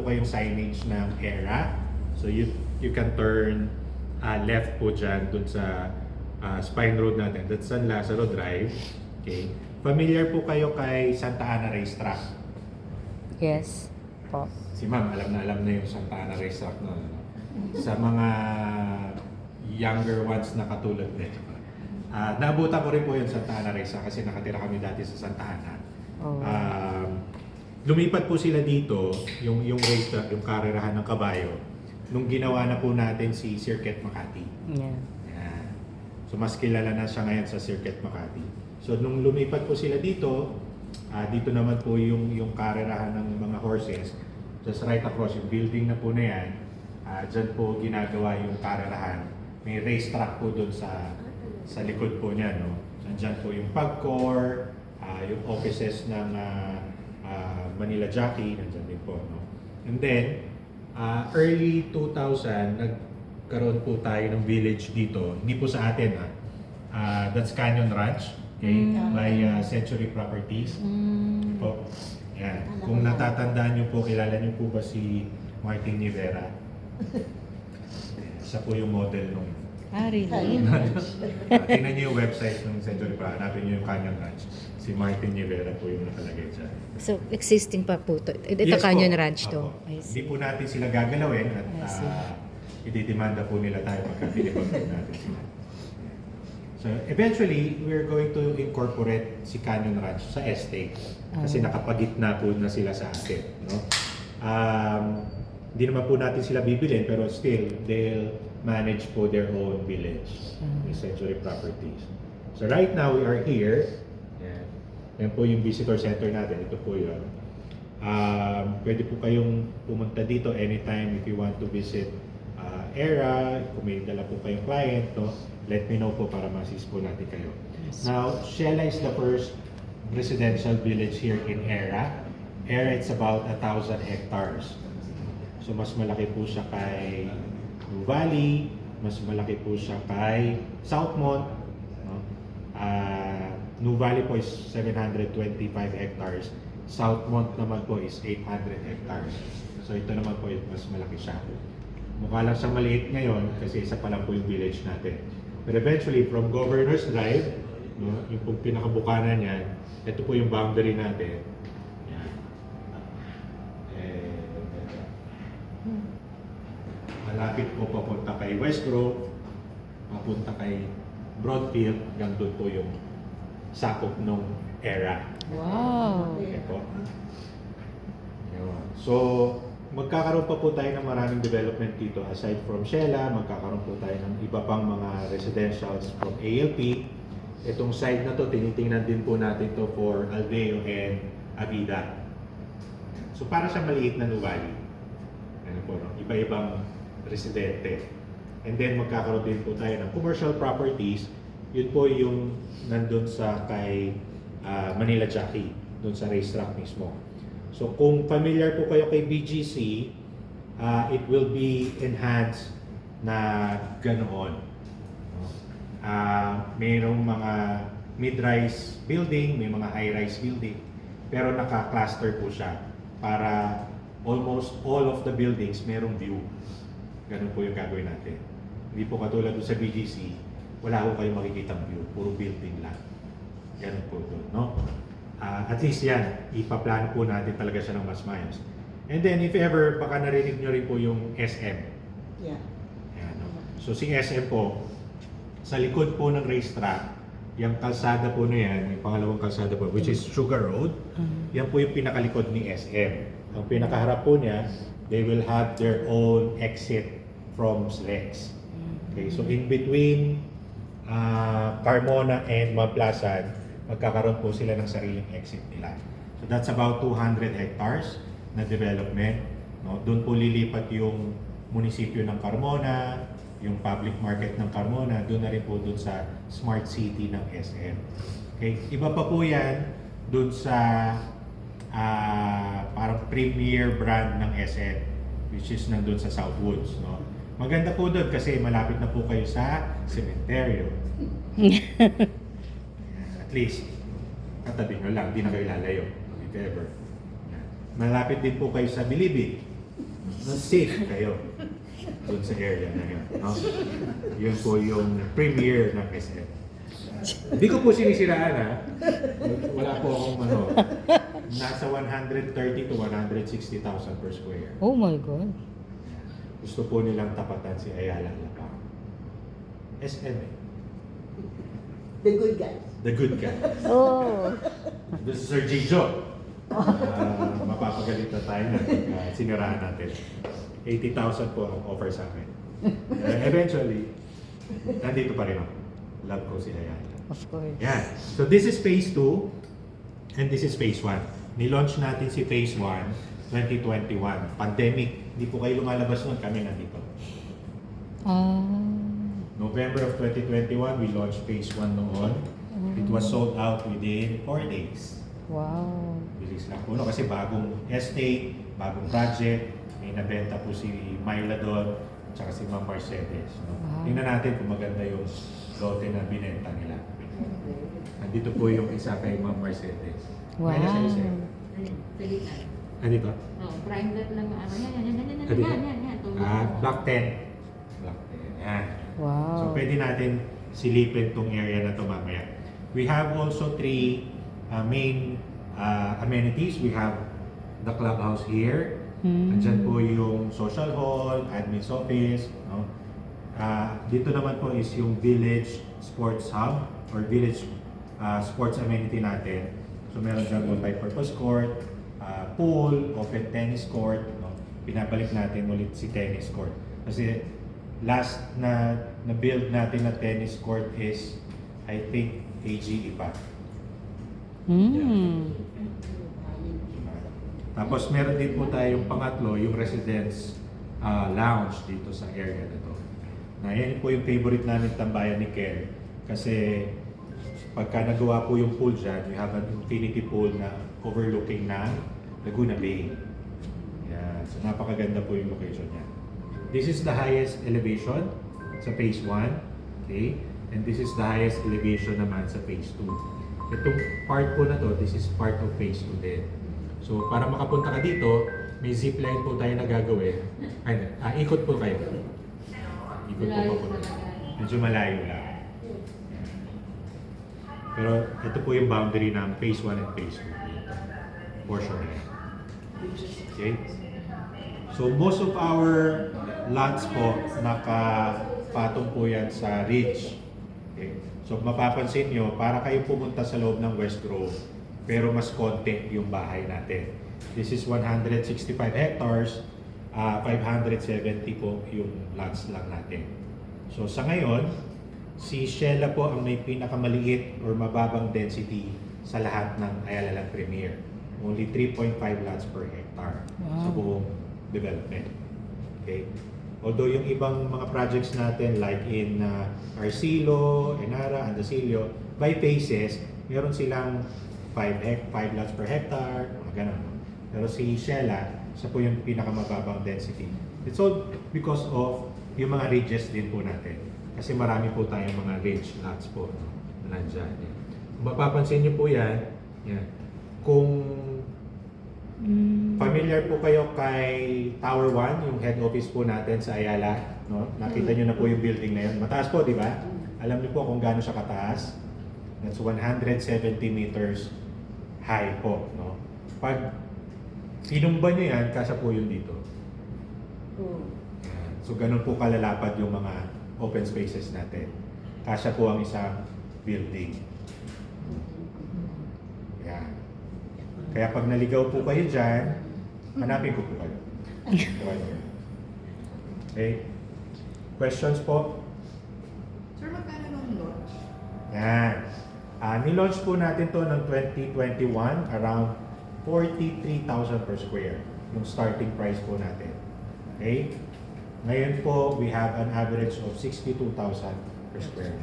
kayong signage ng ERA. So you can turn left po dyan dun sa Spine Road natin. That's San Lazaro Drive. Okay. Familiar po kayo kay Santa Ana Racetrack? Yes po. Si ma'am, alam na yung Santa Ana Racetrack na sa mga younger ones na katulad nito. Naabutan ko rin po yung Santa Ana Racetrack kasi nakatira kami dati sa Santa Ana. Oh. Lumipat po sila dito, yung racetrack, yung karerahan ng kabayo, nung ginawa na po natin si Circuit Makati. Yeah. Yan. So mas kilala na siya ngayon sa Circuit Makati. So nung lumipat po sila dito, dito naman po yung karerahan ng mga horses. Just right across yung building na po na yan, dyan po ginagawa yung karerahan. May racetrack po doon sa likod po niya, no? Nandyan po yung PAGCOR, yung offices ng Manila Jockey, nandyan din po, no? And then, early 2000, nagkaroon po tayo ng village dito. Hindi po sa atin, that's Canyon Ranch, okay? By Century Properties. Po. Yan. Kung natatandaan niyo po, kilala niyo po ba si Martin Rivera? Siya po yung model nung Really? tingnan niyo yung website ng Century Properties, hanapin niyo yung Canyon Ranch. Si Martin Rivera po yung nakalagay dyan. So, existing pa po to. Ito Yes Canyon po. Ranch to. Opo. I Hindi see. po natin sila gagalawin at I see. ididemanda po nila tayo pagka binibag natin sila. So eventually, we're going to incorporate si Canyon Ranch sa estate kasi nakapagitna po na sila sa atin. No? Hindi naman po natin sila bibilin pero still, they'll manage po their own village, the Century Properties. So right now, we are here. Yan po yung visitor center natin. Ito po yun. Pwede po kayong pumunta dito anytime if you want to visit ERA. Kung may dala po kayong client, no? Let me know po para ma-assist po natin kayo. Now, Shela is the first residential village here in ERA. ERA, it's about 1,000 hectares. So, mas malaki po siya kay Nuvali, mas malaki po siya kay Southmont. No? Nuvali po is 725 hectares. Southmont naman po is 800 hectares. So, ito naman po mas malaki siya. Mukha lang siyang maliit ngayon kasi isa pa lang po yung village natin. But eventually, from Governor's Drive, no, yung pong pinakabukanan niyan, ito po yung boundary natin. Yan. Malapit po papunta kay West Grove, papunta kay Broadfield, hanggang doon po yung sakop nung ERA. Wow. Okay po. Yun. So, magkakaroon pa po tayo ng maraming development dito. Aside from Shela, magkakaroon po tayo ng iba pang mga residentials from ALP. Itong side na to, tinitingnan din po natin to for Alveo and Avida. So, para sa maliit na Nuvali. Ano po, no? Iba-ibang residente. And then, magkakaroon din po tayo ng commercial properties. Yun po yung nandun sa kay Manila Jockey, dun sa racetrack mismo. So kung familiar po kayo kay BGC, it will be enhanced na ganoon. Mayroong mga mid-rise building, may mga high-rise building, pero naka-cluster po siya para almost all of the buildings mayroong view. Ganun po yung gagawin natin. Hindi po katulad doon sa BGC, wala po kayong makikitang view, puro building lang. Ganun po doon, no? At least yan, ipaplano po natin talaga siya ng mas mayos. And then if ever, baka narinig nyo rin po yung SM. Yeah. Ayan, no? So si SM po, sa likod po ng racetrack, yung kalsada po na yan, yung pangalawang kalsada po, which is Sugar Road, yan po yung pinakalikod ni SM. Ang pinakaharap po niya, they will have their own exit from SLEX. Okay, so in between Carmona and Maplasan, magkakaroon po sila ng sariling exit nila. So that's about 200 hectares na development. No? Doon po lilipat yung munisipyo ng Carmona, yung public market ng Carmona, doon na rin po doon sa smart city ng SM. Okay? Iba pa po yan doon sa parang premier brand ng SM, which is nandun sa Southwoods. No? Maganda po doon kasi malapit na po kayo sa sementeryo. At least, katabi nyo lang, di na kayo lalayo, if ever. Malapit din po kayo sa Bilibid. na safe kayo doon sa area na yun. No? Yun po yung premier ng SM. Hindi ko po sinisiraan ha. Wala po akong nasa 130 to 160,000 per square. Oh my God. Gusto po nilang tapatan si Ayala Lapang. SM eh. The good guys. The good guy. Oh. This is Sir Gijo. Mapapagalit na tayo na siniraan natin. 80,000 po ang offer sa akin. Eventually, nandito pa rin ako. Love ko si Ayala. Of course. Yan. So this is phase 2 and this is phase 1. Nilaunch natin si phase 1 2021. Pandemic. Hindi po kayo lumalabas nun. Kami nandito. November of 2021, we launched phase 1 noon. It was sold out within 4 days. Wow. Bilis lang po. No? Kasi bagong estate, bagong project. May nabenta po si Myla doon, tsaka si Ma'am Mercedes. No? Wow. Tingnan natin kung maganda yung lote na binenta nila. Nandito po yung isa kay Ma'am Mercedes. Wow. Myla, sa'yo, sa'yo. Pilitan. Nandito? Oh, prime lot lang ang ano. Yan. Nandito? Yan. Block 10. Block 10. Yan. Wow. So pwede natin silipin tong area na to mamaya. We have also 3 main amenities. We have the clubhouse here. Andyan po yung social hall, admin's office. No? Dito naman po is yung village sports hub or village sports amenity natin. So meron dyan multi-purpose court, pool, open tennis court. No? Pinabalik natin ulit si tennis court. Kasi last na build natin na tennis court is I think AGE pa. Tapos meron din po tayong pangatlo, yung residence lounge dito sa area na to. Na yan po yung favorite namin tambayan ni Ken. Kasi pagka nagawa po yung pool dyan, we have an infinity pool na overlooking na Laguna Bay. Yan. So napakaganda po yung location niya. This is the highest elevation sa phase 1. Okay? And this is the highest elevation naman sa phase 2. Itong part po na to, this is part of phase 2 din. So para makapunta ka dito, may zipline po tayo na gagawin. Ikot po kayo. Ikot po po. Medyo malayo lang. Pero ito po yung boundary ng phase 1 and phase 2. Portion na yan. Okay? So most of our lots po, nakapatong po yan sa ridge. Okay? So mapapansin nyo, para kayo pumunta sa loob ng West Grove, pero mas konti yung bahay natin. This is 165 hectares, 570 po yung lots lang natin. So sa ngayon, si Sheila po ang may pinakamaliit or mababang density sa lahat ng Ayala Land Premier. Only 3.5 lots per hectare sa buong development. Okay? Although yung ibang mga projects natin like in Arcilo, Enara, Andasillo, by phases, meron silang 5 lots per hectare, mga ganun. Pero si Sheila, siya po yung pinakamababang density. It's all because of yung mga ridges din po natin. Kasi marami po tayong mga ridge lots po, no? Na nandyan. Kung mapapansin niyo po yan. Kung familiar po kayo kay Tower 1, yung head office po natin sa Ayala, no? Nakita niyo na po yung building na yun. Mataas po, di ba? Alam niyo po kung gaano siya kataas. That's 170 meters high po, no? Pag inumba niyo yan, kasya po yun dito. So ganun po kalalapad yung mga open spaces natin. Kasya po ang isang building. Yan. Kaya pag naligaw po kayo dyan, hanapin ko po kayo. Okay? Questions po? Sir, magkano nung launch? Yan. Nilaunch po natin to ng 2021, around 43,000 per square, yung starting price po natin. Okay? Ngayon po, we have an average of 62,000 per square.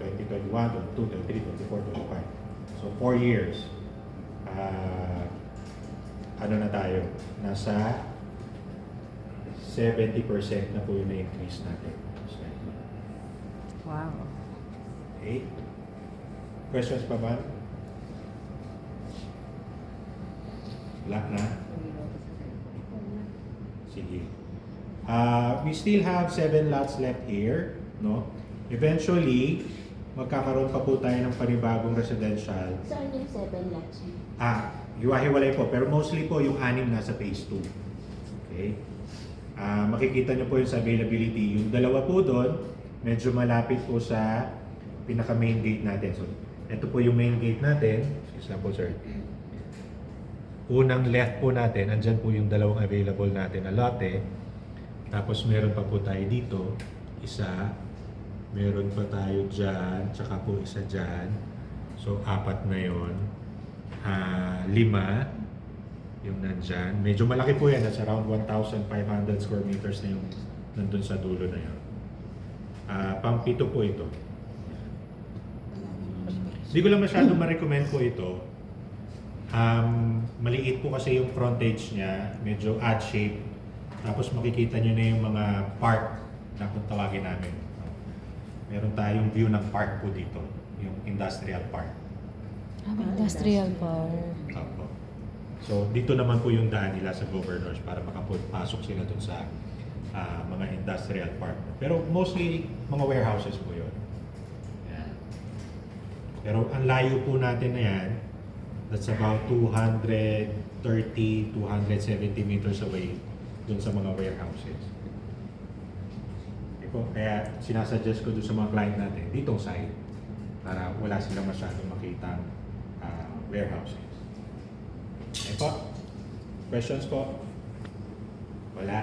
2021, 22, 23, 24, 25. So 4 years. Ano na tayo? Nasa 70% na po yung na-increase natin. Wow. Okay. Questions pa ba? Wala na? Sige. We still have 7 lots left here, no? Eventually, magkakaroon pa po tayo ng panibagong residential. Saan yung 7 lots? Hiwa-hiwalay po, pero mostly po yung 6 nasa phase 2. Okay? Makikita nyo po yung sa availability. Yung dalawa po doon, medyo malapit po sa pinaka main gate natin. So, ito po yung main gate natin. Excuse lang po, sir. Unang left po natin, andyan po yung dalawang available natin na lote. Tapos meron pa po tayo dito, isa. Meron pa tayo dyan, tsaka po isa dyan. So, 4 na yon. 5 yung nandyan. Medyo malaki po yan. That's around 1,500 square meters na yung nandun sa dulo na yun. Pampito po ito. Hindi ko lang masyadong ma-recommend po ito. Maliit po kasi yung frontage niya. Medyo odd shape. Tapos makikita nyo na yung mga park na kung tawagin namin. Meron tayong view ng park po dito. Yung industrial park. Industrial park. Opo. So, dito naman po yung daan nila sa Governors para makapasok sila dun sa mga industrial park. Pero mostly, mga warehouses po yun. Yan. Pero ang layo po natin na yan, that's about 230, 270 meters away dun sa mga warehouses. Okay po, kaya sinasuggest ko dun sa mga client natin, ditong side, para wala silang masyadong makitang warehouses. Okay po? Questions po?